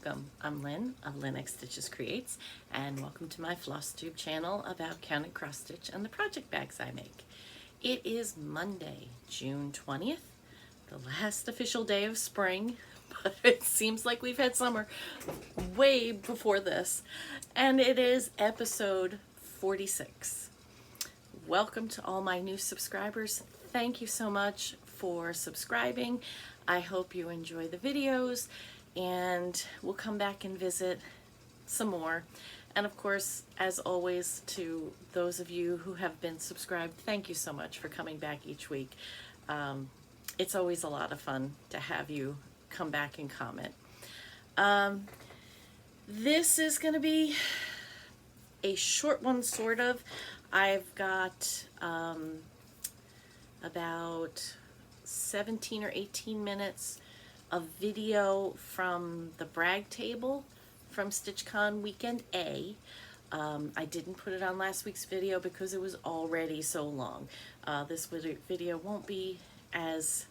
Welcome. I'm Lynn of Lynn X Stitches Creates, and welcome to my Flosstube channel about count and cross stitch and the project bags I make. It is Monday, June 20th, the last official day of spring, but it seems like we've had summer way before this, and it is episode 46. Welcome to all my new subscribers. Thank you so much for subscribing. I hope you enjoy the videos, and we'll come back and visit some more. And of course, as always, to those of you who have been subscribed, thank you so much for coming back each week. It's always a lot of fun to have you come back and comment. This is going to be a short one, sort of. I've got about 17 or 18 minutes of video from the brag table from StitchCon Weekend A. I didn't put it on last week's video because it was already so long. This video won't be as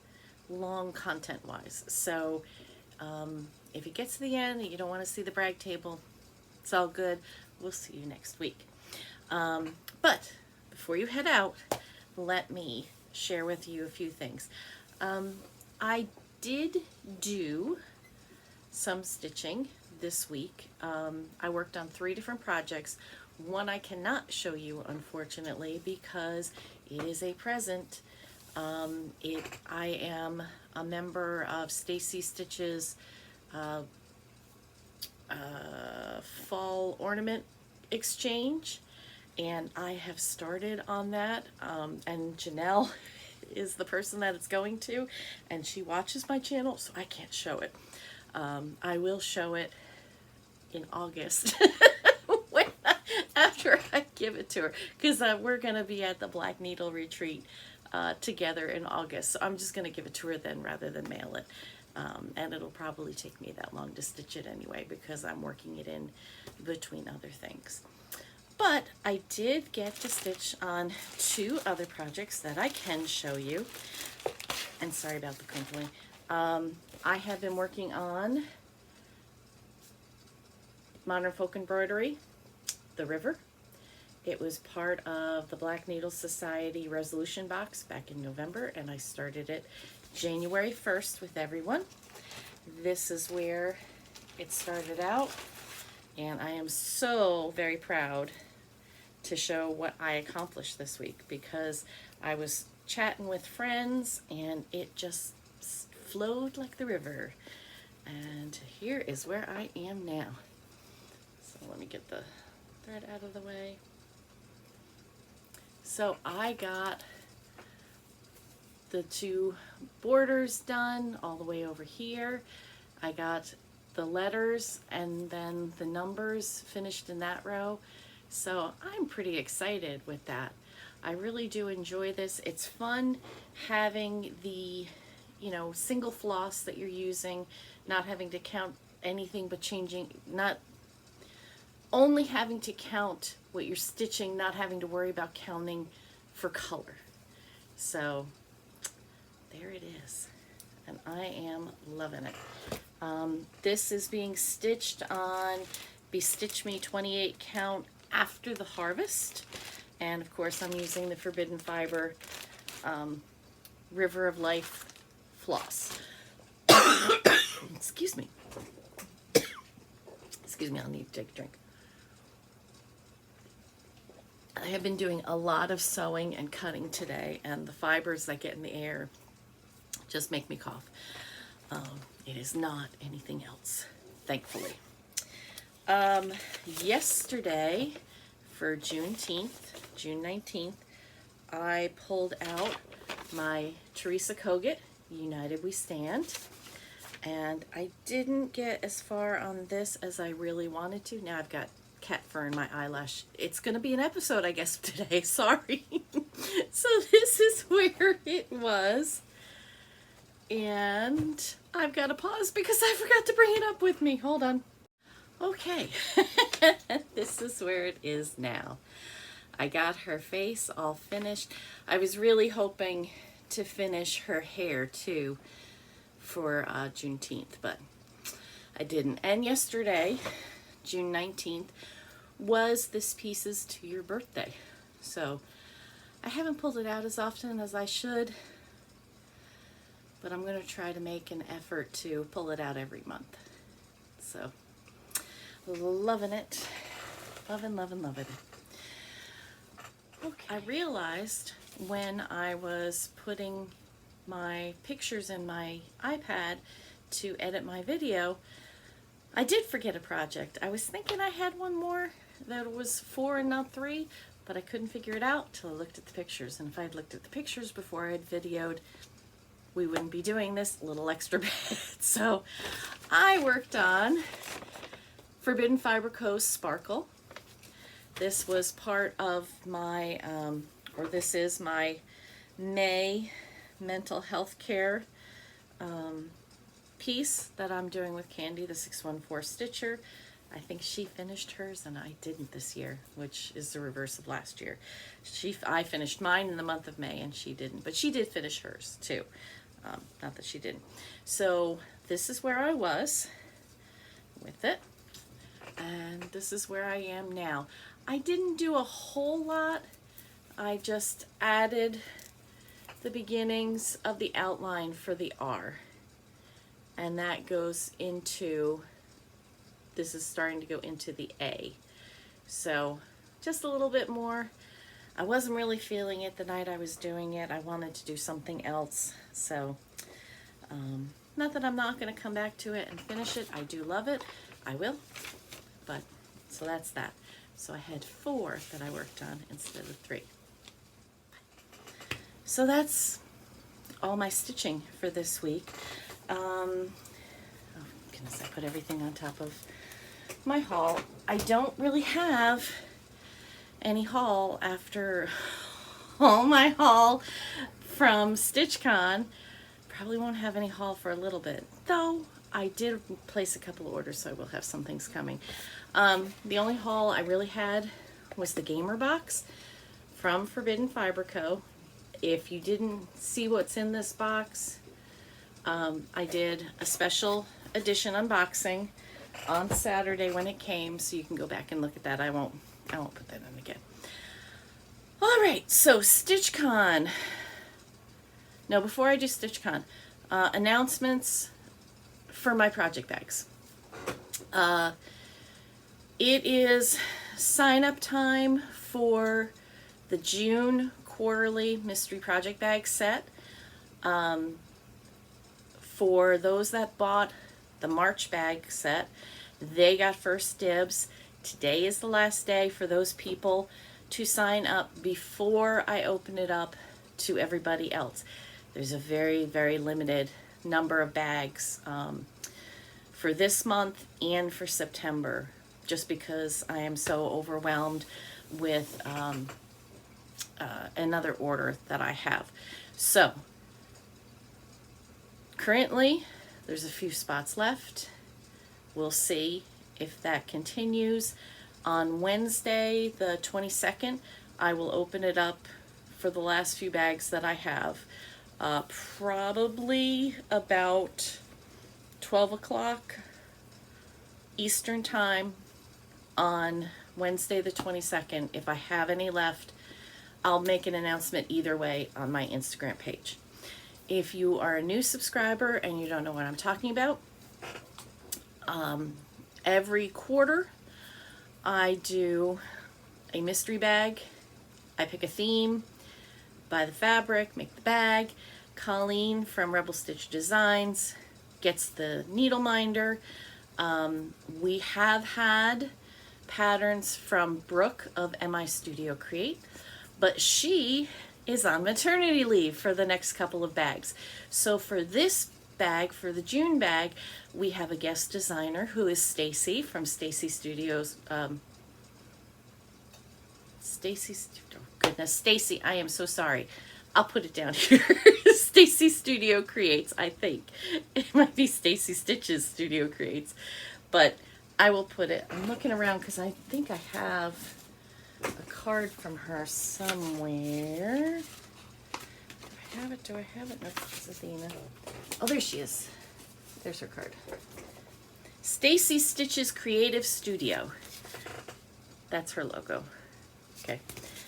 long content-wise. So if you get to the end and you don't want to see the brag table, it's all good. We'll see you next week. But before you head out, let me share with you a few things. I did do some stitching this week. I worked on 3 different projects. One I cannot show you, unfortunately, because it is a present. I am a member of Stacy Stitch's fall ornament exchange, and I have started on that, and Janelle is the person that it's going to, and she watches my channel, so I can't show it. I will show it in August after I give it to her, because we're going to be at the Black Needle Retreat together in August, so I'm just going to give it to her then rather than mail it. And it'll probably take me that long to stitch it anyway, because I'm working it in between other things. But I did get to stitch on 2 other projects that I can show you. And sorry about the crinkling. I have been working on Modern Folk Embroidery, The River. It was part of the Black Needle Society resolution box back in November, and I started it January 1st with everyone. This is where it started out, and I am so very proud to show what I accomplished this week, because I was chatting with friends and it just flowed like the river. And here is where I am now. So let me get the thread out of the way. So I got the 2 borders done all the way over here. I got the letters and then the numbers finished in that row. So I'm pretty excited with that. I really do enjoy this. It's fun having the, single floss that you're using, not having to count anything but changing, not only having to count what you're stitching, not having to worry about counting for color. So there it is, and I am loving it. This is being stitched on Bestitch Me 28 count after the harvest, and of course I'm using the Forbidden Fiber River of Life floss. Excuse me, I'll need to take a drink. I have been doing a lot of sewing and cutting today, and the fibers that get in the air just make me cough. It is not anything else, thankfully. Yesterday, for Juneteenth, June 19th, I pulled out my Teresa Kogut, United We Stand, and I didn't get as far on this as I really wanted to. Now I've got cat fur in my eyelash. It's going to be an episode, I guess, today. Sorry. So this is where it was. And I've got to pause because I forgot to bring it up with me. Hold on. Okay. This is where it is now. I got her face all finished. I was really hoping to finish her hair too for Juneteenth, but I didn't. And yesterday, June 19th, was this piece's 2-year birthday. So I haven't pulled it out as often as I should, but I'm going to try to make an effort to pull it out every month. So, loving it. Loving, loving, loving. Okay. I realized when I was putting my pictures in my iPad to edit my video, I did forget a project. I was thinking I had one more that was 4 and not 3, but I couldn't figure it out till I looked at the pictures. And if I had looked at the pictures before I had videoed, we wouldn't be doing this little extra bit. So I worked on Forbidden Fiber Co. Sparkle. This was part of my, this is my May mental health care piece that I'm doing with Candy, the 614 Stitcher. I think she finished hers and I didn't this year, which is the reverse of last year. I finished mine in the month of May and she didn't, but she did finish hers too. Not that she didn't. So this is where I was with it, and this is where I am now. I didn't do a whole lot. I just added the beginnings of the outline for the R, and that goes into, this is starting to go into the A. So just a little bit more. I wasn't really feeling it the night I was doing it. I wanted to do something else. So, not that I'm not going to come back to it and finish it. I do love it. I will. But, so that's that. So I had 4 that I worked on instead of 3. So that's all my stitching for this week. Oh goodness, I put everything on top of my haul. I don't really have any haul after all my haul from StitchCon. Probably won't have any haul for a little bit, though I did place a couple of orders, so I will have some things coming. The only haul I really had was the Gamer Box from Forbidden Fiber Co. If you didn't see what's in this box, I did a special edition unboxing on Saturday when it came, so you can go back and look at that. I won't put that in again. All right, so StitchCon. No, before I do StitchCon, announcements for my project bags. It is sign-up time for the June quarterly mystery project bag set. For those that bought the March bag set, they got first dibs. Today is the last day for those people to sign up before I open it up to everybody else. There's a very, very limited number of bags for this month and for September, just because I am so overwhelmed with another order that I have. So currently there's a few spots left. We'll see if that continues. On Wednesday the 22nd, I will open it up for the last few bags that I have. Probably about 12 o'clock Eastern time on Wednesday the 22nd. If I have any left, I'll make an announcement either way on my Instagram page. If you are a new subscriber and you don't know what I'm talking about, every quarter I do a mystery bag. I pick a theme, buy the fabric, make the bag. Colleen from Rebel Stitch Designs gets the needle minder. We have had patterns from Brooke of MI Studio Create, but she is on maternity leave for the next couple of bags. So for this bag, for the June bag, we have a guest designer who is Stacy from Stacy Studios. Stacy, I am so sorry. I'll put it down here. Stacy Studio Creates, I think. It might be Stacy Stitches Studio Creates, but I will put it, I'm looking around because I think I have a card from her somewhere. Do I have it? No, it's Athena. Oh, there she is. There's her card. Stacy Stitches Creative Studio. That's her logo. Okay.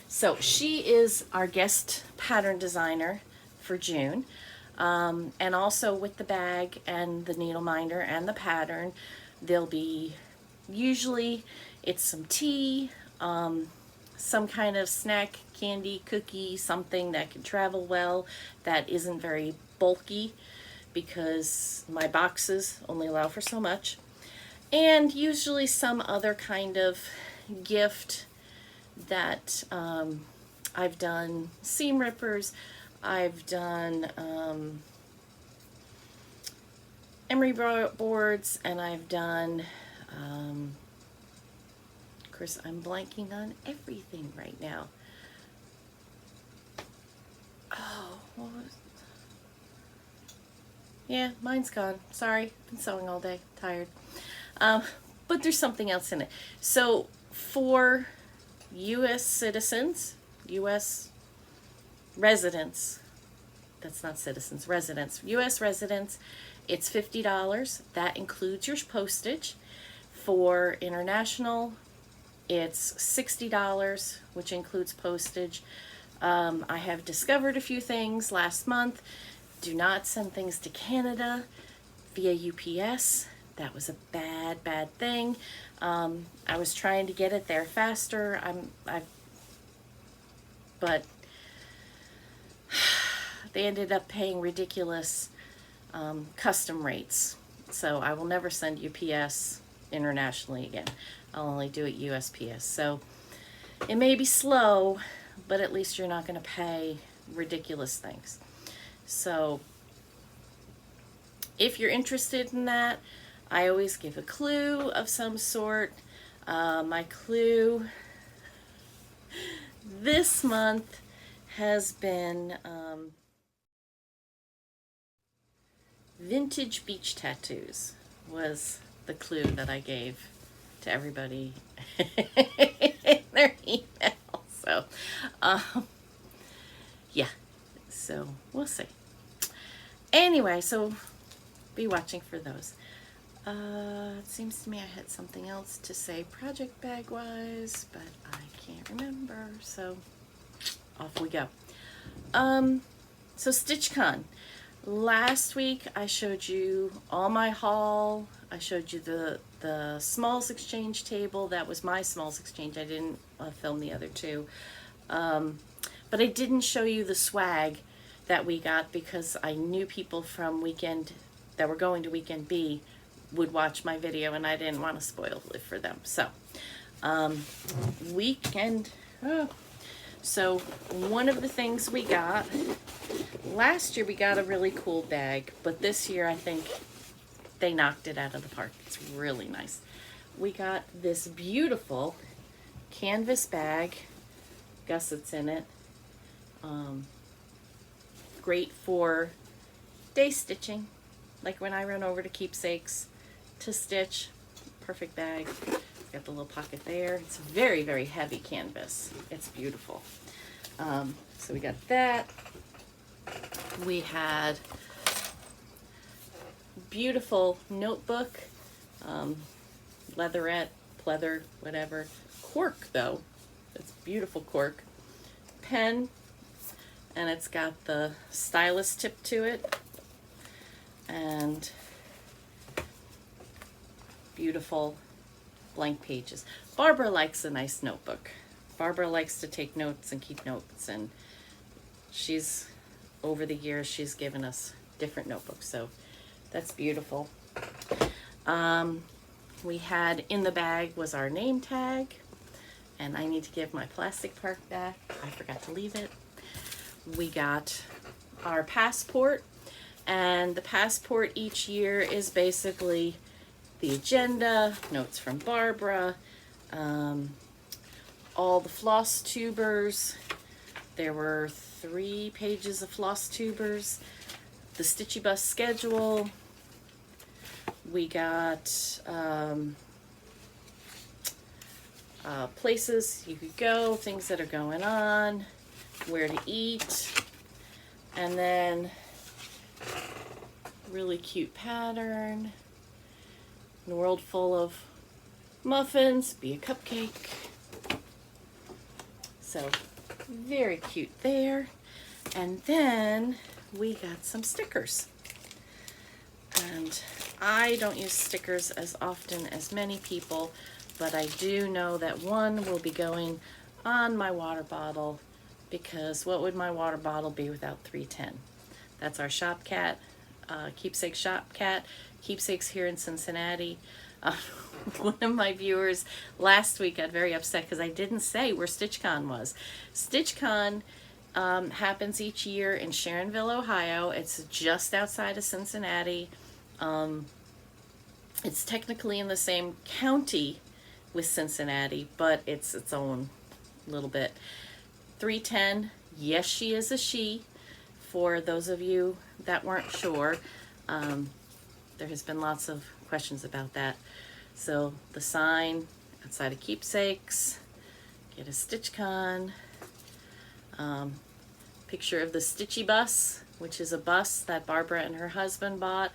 So she is our guest pattern designer for June. And also with the bag and the needle minder and the pattern, there'll be, usually it's some tea, some kind of snack, candy, cookie, something that can travel well, that isn't very bulky, because my boxes only allow for so much. And usually some other kind of gift that I've done seam rippers, I've done emery boards, and I've done, of course I'm blanking on everything right now. Oh, what was, yeah, mine's gone. Sorry, been sewing all day, tired. But there's something else in it. So for U.S. citizens, U.S. residents, that's not citizens, residents, U.S. residents, it's $50. That includes your postage. For international, it's $60, which includes postage. I have discovered a few things last month. Do not send things to Canada via UPS. That was a bad thing. I was trying to get it there faster. But they ended up paying ridiculous custom rates. So I will never send UPS internationally again. I'll only do it USPS. So it may be slow, but at least you're not going to pay ridiculous things. So if you're interested in that, I always give a clue of some sort. My clue this month has been vintage beach tattoos was the clue that I gave to everybody in their email. So, yeah, so we'll see. Anyway, so be watching for those. It seems to me I had something else to say project bag wise, but I can't remember, so off we go. So StitchCon. Last week I showed you all my haul. I showed you the smalls exchange table. That was my smalls exchange. I didn't film the other two. But I didn't show you the swag that we got because I knew people from weekend that were going to weekend B would watch my video, and I didn't want to spoil it for them. So so one of the things we got last year, we got a really cool bag, but this year I think they knocked it out of the park. It's really nice. We got this beautiful canvas bag, gussets in it, great for day stitching, like when I run over to Keepsakes to stitch. Perfect bag. It's got the little pocket there. It's very, very heavy canvas. It's beautiful. So we got that. We had beautiful notebook, leatherette, pleather, whatever. Cork though. It's beautiful cork. Pen, and it's got the stylus tip to it. And beautiful blank pages. Barbara likes a nice notebook. Barbara likes to take notes and keep notes, and she's, over the years, she's given us different notebooks, so that's beautiful. We had in the bag was our name tag, and I need to give my plastic part back. I forgot to leave it. We got our passport, and the passport each year is basically the agenda, notes from Barbara, all the Flosstubers. There were 3 pages of Flosstubers, the Stitchy Bus schedule. We got places you could go, things that are going on, where to eat, and then really cute pattern. in a world full of muffins, be a cupcake. So very cute there. And then we got some stickers. And I don't use stickers as often as many people, but I do know that one will be going on my water bottle, because what would my water bottle be without 310? That's our shop cat, Keepsakes shop cat, Keepsakes here in Cincinnati. One of my viewers last week got very upset because I didn't say where StitchCon was. StitchCon happens each year in Sharonville, Ohio. It's just outside of Cincinnati. It's technically in the same county with Cincinnati, but it's its own little bit. 310, yes, she is a she. For those of you that weren't sure, there has been lots of questions about that. So the sign outside of Keepsakes, get a StitchCon, picture of the Stitchy bus, which is a bus that Barbara and her husband bought.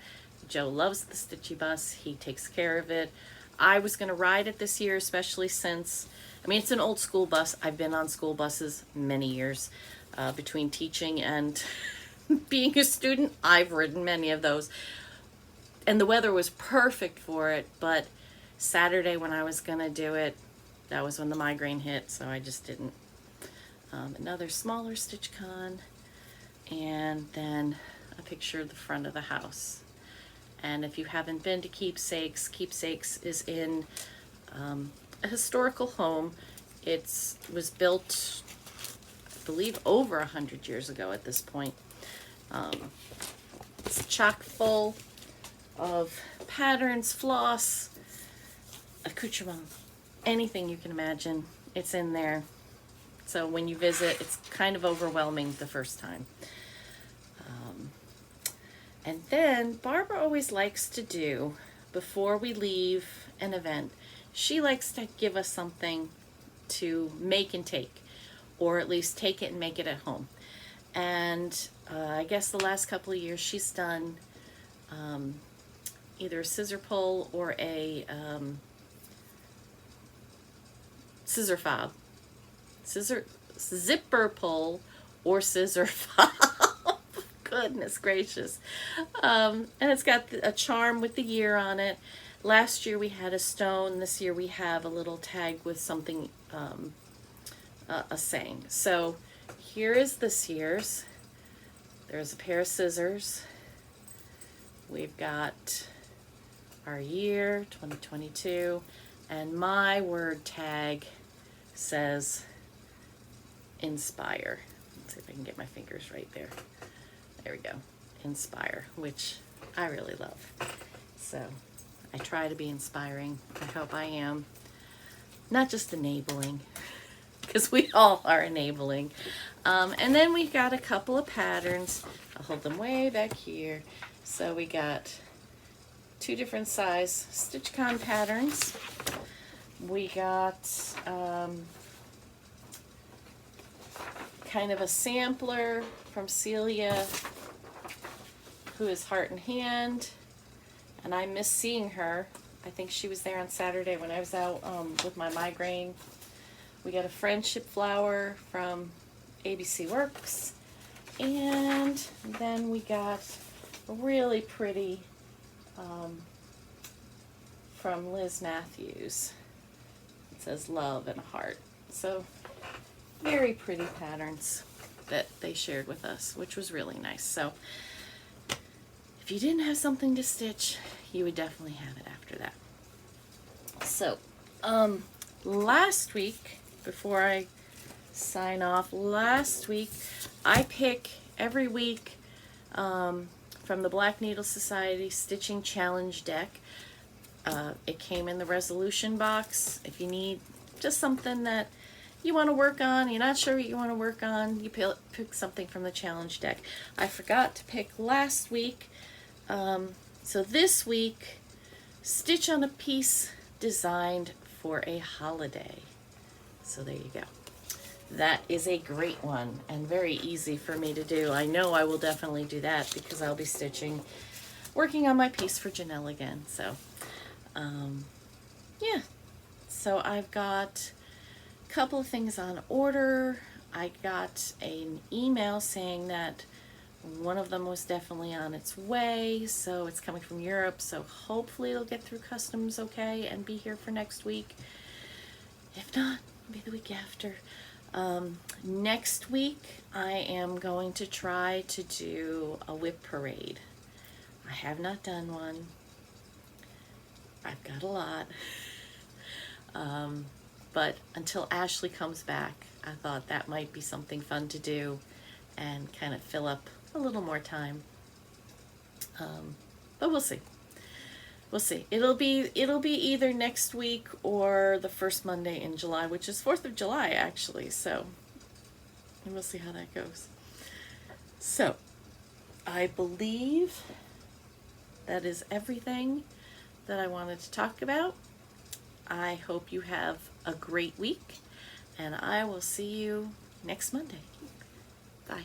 Joe loves the Stitchy bus. He takes care of it. I was going to ride it this year, especially since, I mean, it's an old school bus. I've been on school buses many years. Between teaching and being a student, I've ridden many of those. And the weather was perfect for it, but Saturday when I was going to do it, that was when the migraine hit, so I just didn't. Another smaller StitchCon, and then a picture of the front of the house. And if you haven't been to Keepsakes, Keepsakes is in a historical home. It was built, I believe, over 100 years ago at this point. It's chock full of patterns, floss, accoutrement, anything you can imagine, it's in there. So when you visit, it's kind of overwhelming the first time. And then Barbara always likes to do, before we leave an event, she likes to give us something to make and take, or at least take it and make it at home. And I guess the last couple of years she's done either a scissor pull or a scissor fob. Zipper pull or scissor fob. Goodness gracious. And it's got a charm with the year on it. Last year we had a stone. This year we have a little tag with something, a saying. So here is this year's. There's a pair of scissors. We've got our year, 2022, and my word tag says inspire. Let's see if I can get my fingers right there. There we go. Inspire, which I really love. So I try to be inspiring. I hope I am. Not just enabling, because we all are enabling. And then we got a couple of patterns. I'll hold them way back here. So we got 2 different size StitchCon patterns. We got kind of a sampler from Celia, who is Heart and Hand, and I miss seeing her. I think she was there on Saturday when I was out with my migraine. We got a friendship flower from ABC Works, and then we got a really pretty from Liz Matthews. It says love and a heart. So very pretty patterns that they shared with us, which was really nice. So if you didn't have something to stitch, you would definitely have it after that. So last week, before I sign off, last week I pick every week from the Black Needle Society Stitching Challenge deck. It came in the resolution box. If you need just something that you want to work on, you're not sure what you want to work on, you pick something from the challenge deck. I forgot to pick last week, so this week, stitch on a piece designed for a holiday. So there you go. That is a great one and very easy for me to do. I know I will definitely do that because I'll be working on my piece for Janelle again. So Yeah, so I've got a couple of things on order. I got an email saying that one of them was definitely on its way, so it's coming from Europe, so hopefully it'll get through customs okay and be here for next week. If not, it'll be the week after. Next week, I am going to try to do a whip parade. I have not done one. I've got a lot. But until Ashley comes back, I thought that might be something fun to do and kind of fill up a little more time. But we'll see. We'll see. It'll be either next week or the first Monday in July, which is 4th of July actually. So we'll see how that goes. So I believe that is everything that I wanted to talk about. I hope you have a great week, and I will see you next Monday. Bye.